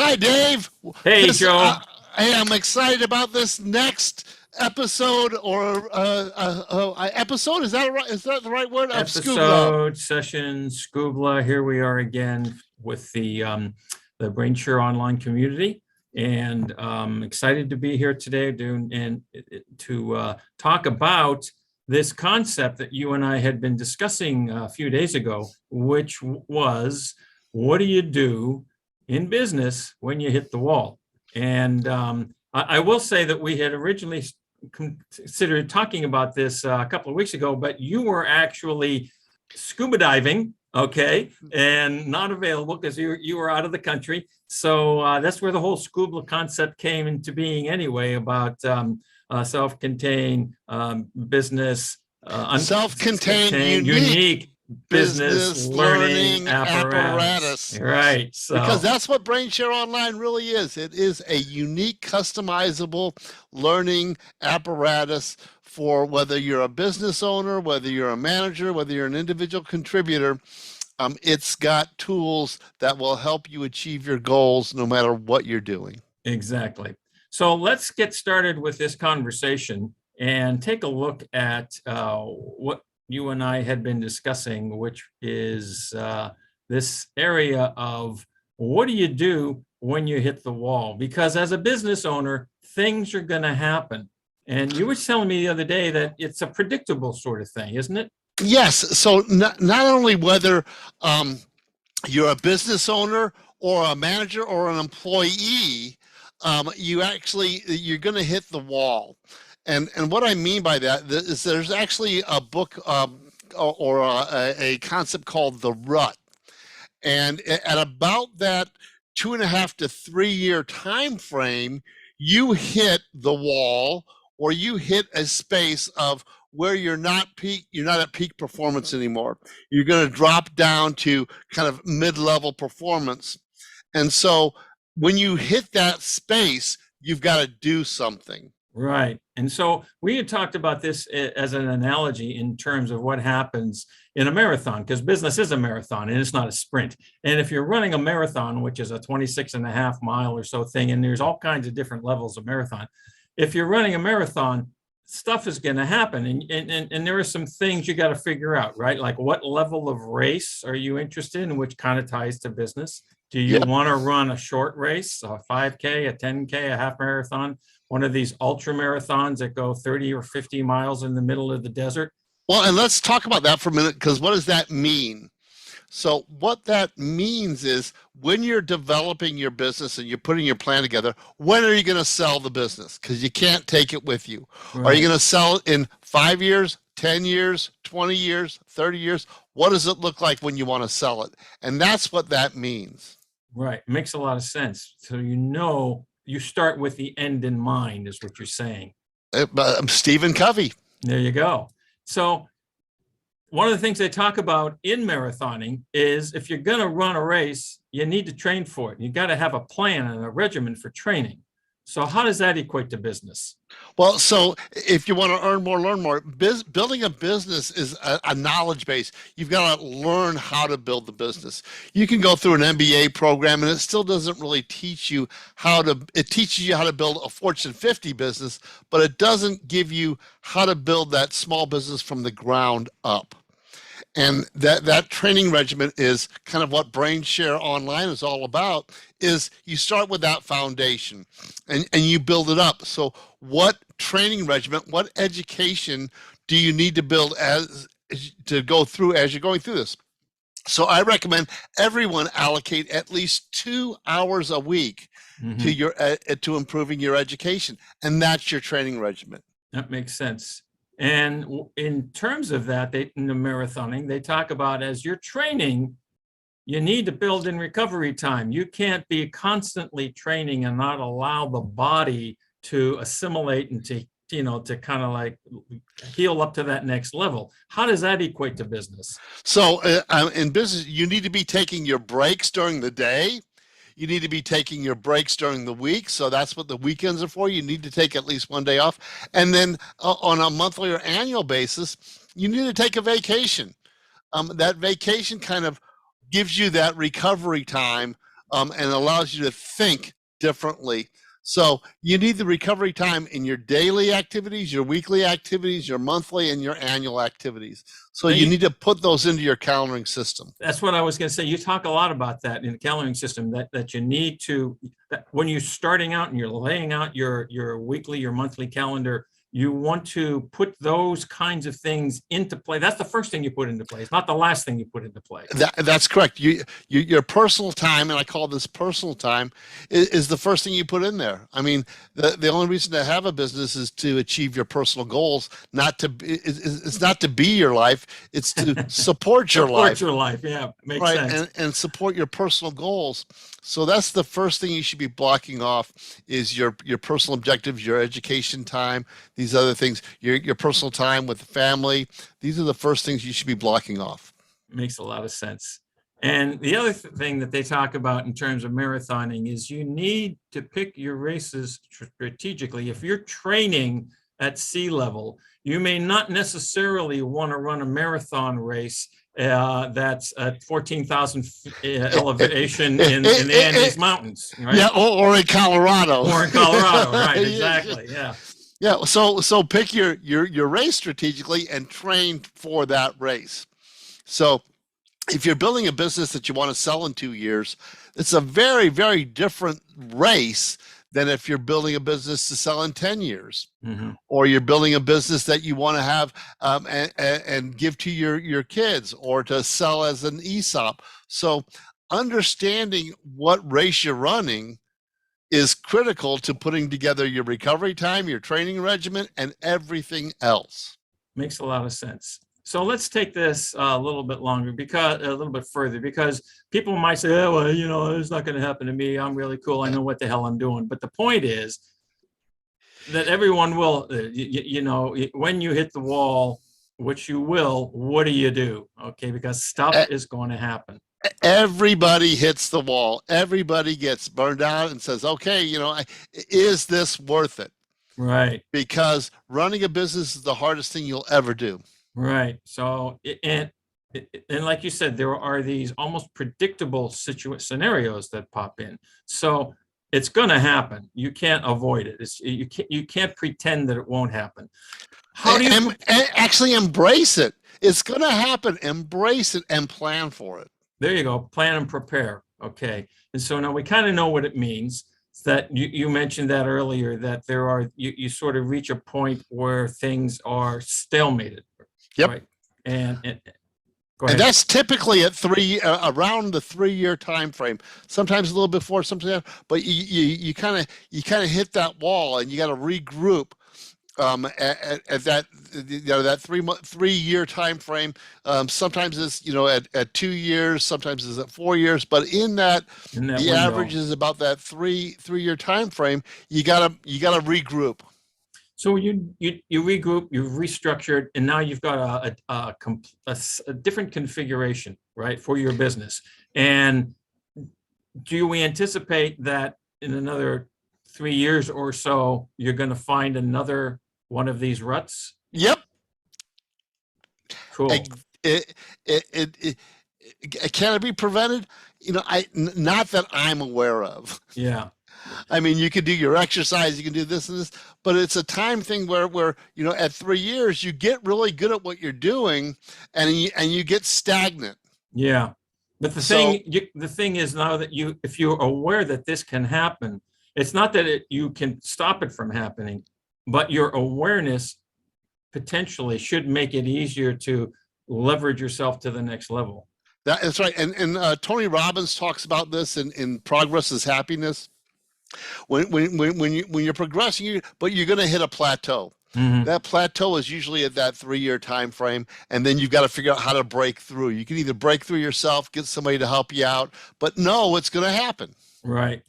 Hi, Dave. Hey, This Joe. Hey, I'm excited about this next episode or episode. Is that right? Is that the right word? Of Scuba. Episode, session, Scoobla. Here we are again with the brainSHARE.online community, and excited to be here today to talk about this concept that you and I had been discussing a few days ago, which was, what do you do in business when you hit the wall? And I will say that we had originally considered talking about this a couple of weeks ago, but you were actually scuba diving, okay, and not available because you were out of the country. So that's where the whole scuba concept came into being anyway, about self-contained business, Self-contained, unique business business learning learning apparatus. apparatus. Right. Because So that's what brainshare online really is. It is a unique, customizable learning apparatus for whether you're a business owner, whether you're a manager, whether you're an individual contributor. It's got tools that will help you achieve your goals no matter what you're doing. exactly. So let's get started with this conversation and take a look at what you and I had been discussing, which is this area of, what do you do when you hit the wall? Because as a business owner, things are going to happen. And you were telling me the other day that it's a predictable sort of thing, isn't it? Yes. So not only whether you're a business owner or a manager or an employee, you're going to hit the wall. And what I mean by that is there's actually a book or a concept called the rut. And at about that 2.5 to 3 year time frame, you hit the wall, or you hit a space of where you're not at peak performance anymore. You're going to drop down to kind of mid-level performance. And so when you hit that space, you've got to do something. Right. And so we had talked about this as an analogy in terms of what happens in a marathon, because business is a marathon and it's not a sprint. And if you're running a marathon, which is a 26.5 mile or so thing, and there's all kinds of different levels of marathon, if you're running a marathon, stuff is going to happen. And there are some things you got to figure out, right? Like, what level of race are you interested in, which kind of ties to business? Do you want to run a short race, a 5K, a 10K, a half marathon, one of these ultra marathons that go 30 or 50 miles in the middle of the desert? Well, and let's talk about that for a minute, because what does that mean? So what that means is, when you're developing your business and you're putting your plan together, when are you going to sell the business? Because you can't take it with you. Right. Are you going to sell it in 5 years, 10 years, 20 years, 30 years? What does it look like when you want to sell it? And that's what that means. Right. Makes a lot of sense. So you start with the end in mind, is what you're saying. Stephen Covey. There you go. So one of the things they talk about in marathoning is, if you're going to run a race, you need to train for it. You got to have a plan and a regimen for training. So how does that equate to business? Well, so if you want to earn more, learn more, building a business is a knowledge base. You've got to learn how to build the business. You can go through an MBA program and it still doesn't really teach you it teaches you how to build a Fortune 50 business, but it doesn't give you how to build that small business from the ground up. And that training regimen is kind of what brainshare online is all about. Is you start with that foundation and you build it up. So what training regimen, what education do you need to build to go through as you're going through this? So I recommend everyone allocate at least 2 hours a week to improving your education, and that's your training regimen. That makes sense. And in terms of that, in the marathoning, they talk about, as you're training, you need to build in recovery time. You can't be constantly training and not allow the body to assimilate and to kind of like heal up to that next level. How does that equate to business? So in business, you need to be taking your breaks during the day. You need to be taking your breaks during the week. So that's what the weekends are for. You need to take at least one day off. And then on a monthly or annual basis, you need to take a vacation. That vacation kind of gives you that recovery time and allows you to think differently. So you need the recovery time in your daily activities, your weekly activities, your monthly and your annual activities. So you need to put those into your calendaring system. That's what I was going to say. You talk a lot about that in the calendaring system, that you need to, that when you're starting out and you're laying out your weekly, your monthly calendar, you want to put those kinds of things into play. That's the first thing you put into play. It's not the last thing you put into play. That's correct. Your personal time, and I call this personal time, is the first thing you put in there. I mean, the only reason to have a business is to achieve your personal goals, not to, it's not to be your life, it's to support your life. Support your life, yeah, makes right, sense. and support your personal goals. So that's the first thing you should be blocking off, is your personal objectives, your education time, these other things, your personal time with the family. These are the first things you should be blocking off. Makes a lot of sense. And the other thing that they talk about in terms of marathoning is you need to pick your races strategically. If you're training at sea level, you may not necessarily want to run a marathon race that's at 14,000 elevation in the Andes Mountains, right? Yeah, or in Colorado. Or in Colorado, right? Exactly. Yeah. Yeah. So pick your race strategically and train for that race. So if you're building a business that you want to sell in 2 years, it's a very, very different race than if you're building a business to sell in 10 years, or you're building a business that you want to have and give to your kids, or to sell as an ESOP. So understanding what race you're running is critical to putting together your recovery time, your training regimen, and everything else. Makes a lot of sense. So let's take this a little bit longer, because a little bit further, because people might say, oh, well, you know, it's not going to happen to me. I'm really cool. I know what the hell I'm doing. But the point is that everyone will, you know, when you hit the wall, which you will, what do? Okay, because stuff is going to happen. Everybody hits the wall. Everybody gets burned out and says, okay, you know, is this worth it? Right. Because running a business is the hardest thing you'll ever do. Right. So, and like you said, there are these almost predictable scenarios that pop in. So it's going to happen. You can't avoid it. You can't pretend that it won't happen. How do you actually embrace it? It's going to happen. Embrace it and plan for it. There you go. Plan and prepare. Okay. And so now we kind of know what it means. That you mentioned that earlier, that there are, you sort of reach a point where things are stalemated. Yep. Right. And go ahead. And that's typically at around the 3-year time frame. Sometimes a little before, something, but you kind of hit that wall, and you got to regroup at that, you know, that 3-year time frame. Sometimes it's, you know, at 2 years, sometimes it's at 4 years, but in that the window, average is about that 3-year time frame. You gotta regroup. So you regroup, you've restructured, and now you've got a different configuration, right, for your business. And do we anticipate that in another 3 years or so, you're going to find another one of these ruts? Yep. Cool. Can it be prevented? You know, not that I'm aware of. Yeah. I mean, you can do your exercise, you can do this and this, but it's a time thing where you know, at 3 years you get really good at what you're doing, and you get stagnant. Yeah, but the thing is, now that if you're aware that this can happen, it's not that you can stop it from happening, but your awareness potentially should make it easier to leverage yourself to the next level. That's right, and Tony Robbins talks about this in Progress is Happiness. When you're progressing, but you're going to hit a plateau. That plateau is usually at that 3-year time frame, and then you've got to figure out how to break through. You can either break through yourself, get somebody to help you out, but no, it's going to happen. Right.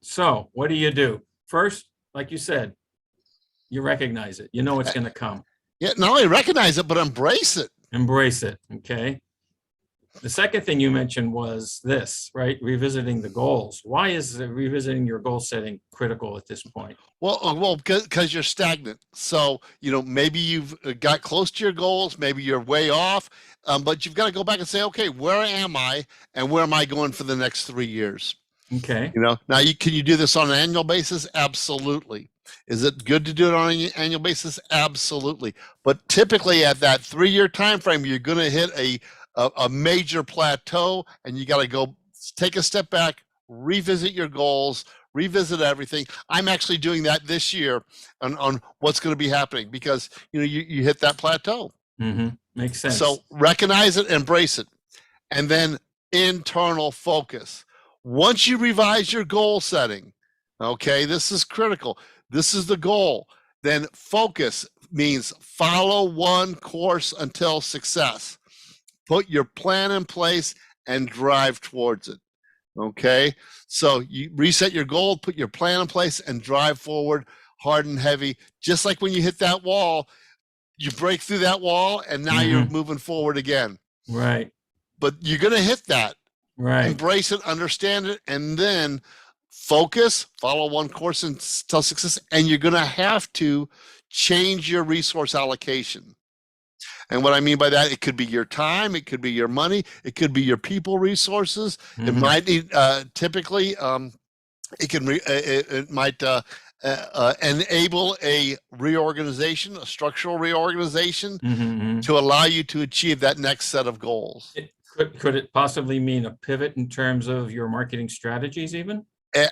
So what do? First, like you said, you recognize it. You know it's going to come. Yeah, not only recognize it, but embrace it. Embrace it. Okay. The second thing you mentioned was this, right? Revisiting the goals. Why is revisiting your goal setting critical at this point? Well, because you're stagnant. So, maybe you've got close to your goals, maybe you're way off, but you've got to go back and say, okay, where am I and where am I going for the next 3 years? Okay. Now can you do this on an annual basis? Absolutely. Is it good to do it on an annual basis? Absolutely. But typically at that 3-year time frame, you're going to hit a major plateau, and you got to go take a step back, revisit your goals, revisit everything. I'm actually doing that this year on what's going to be happening, because you hit that plateau. Makes sense. So recognize it, embrace it, and then internal focus. Once you revise your goal setting, okay, this is critical. This is the goal. Then focus means follow one course until success. Put your plan in place and drive towards it. Okay, so you reset your goal, put your plan in place, and drive forward hard and heavy. Just like when you hit that wall, you break through that wall, and now you're moving forward again. Right. But you're going to hit that. Right. Embrace it, understand it, and then focus, follow one course until success, and you're going to have to change your resource allocation. And what I mean by that, it could be your time, it could be your money, it could be your people resources. It might need, typically, it might enable a reorganization, a structural reorganization, to allow you to achieve that next set of goals. Could it possibly mean a pivot in terms of your marketing strategies even?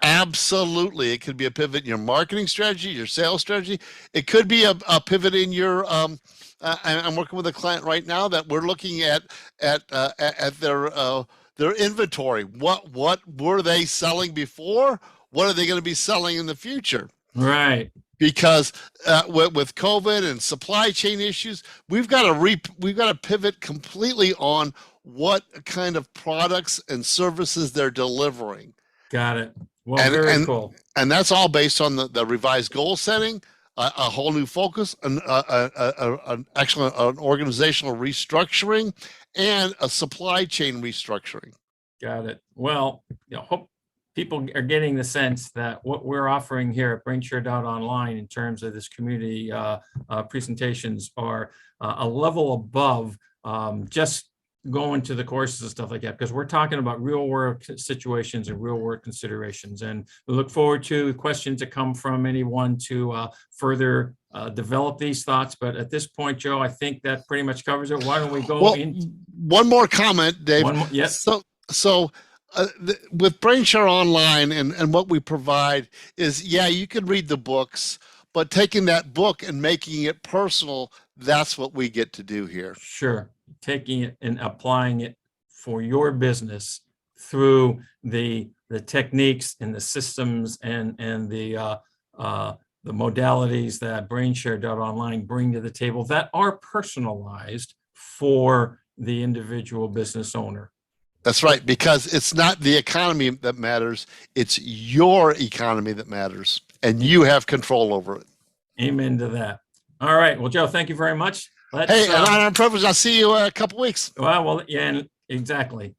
Absolutely. It could be a pivot in your marketing strategy, your sales strategy. It could be a pivot in your, I'm working with a client right now that we're looking at their inventory. What were they selling before? What are they going to be selling in the future? Right. Because with COVID and supply chain issues, we've got to pivot completely on what kind of products and services they're delivering. Got it. Well, very cool. And that's all based on the revised goal setting, a whole new focus, actually an organizational restructuring, and a supply chain restructuring. Got it. Well, hope people are getting the sense that what we're offering here at brainSHARE.online in terms of this community presentations are a level above just going to the courses and stuff like that, because we're talking about real world situations and real world considerations. And we look forward to questions that come from anyone to further develop these thoughts. But at this point, Joe, I think that pretty much covers it. Why don't we go in? One more comment, Dave. Yes. So with brainSHARE Online and what we provide is, yeah, you can read the books, but taking that book and making it personal, that's what we get to do here. Sure. Taking it and applying it for your business through the techniques and the systems and the modalities that brainSHARE.online bring to the table that are personalized for the individual business owner. That's right, because it's not the economy that matters, it's your economy that matters, and you have control over it. Amen to that. All right. Well, Joe, thank you very much. Hey, an honor and privilege. I'll see you in a couple weeks. Well, yeah, exactly.